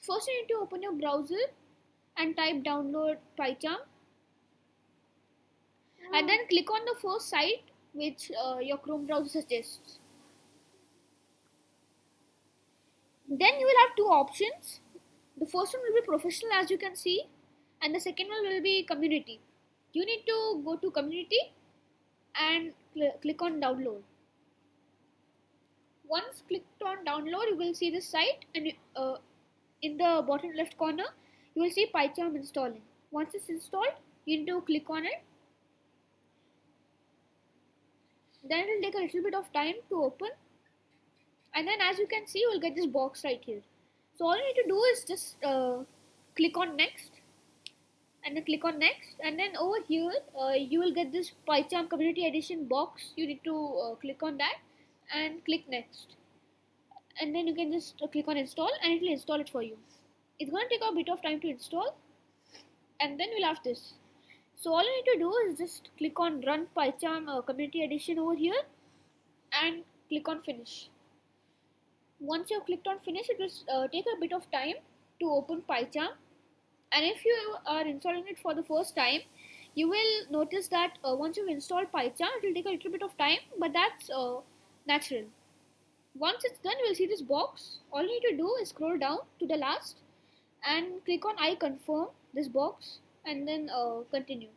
First you need to open your browser and type download PyCharm, and then click on the first site which your Chrome browser suggests. Then you will have two options. The first one will be professional, as you can see, and the second one will be community. You need to go to community and click on download. Once clicked on download, you will see this site, and in the bottom left corner you will see PyCharm installing. Once it's installed, you need to click on it. Then it will take a little bit of time to open, and then as you can see, you will get this box right here. So all you need to do is just click on next, and then click on next, and then over here you will get this PyCharm Community Edition box. You need to click on that and click next, and then you can just click on install, and it will install it for you. It's going to take a bit of time to install, and then you'll have this. So all you need to do is just click on run PyCharm Community Edition over here and click on finish. Once you have clicked on finish, it will take a bit of time to open PyCharm, and if you are installing it for the first time, you will notice that once you've installed PyCharm, it will take a little bit of time, but that's natural. Once it's done, you will see this box. All you need to do is scroll down to the last and click on I confirm this box, and then continue.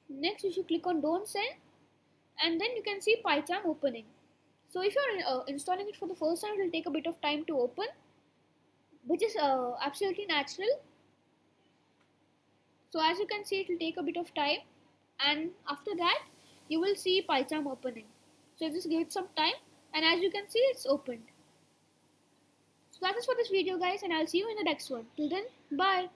Next you should click on don't send, and then you can see PyCharm opening. So if you're installing it for the first time, it will take a bit of time to open, which is absolutely natural. So as you can see, it will take a bit of time, and after that you will see PyCharm opening. So just give it some time, and as you can see, it's opened. So that is for this video, guys, and I'll see you in the next one. Till then, bye.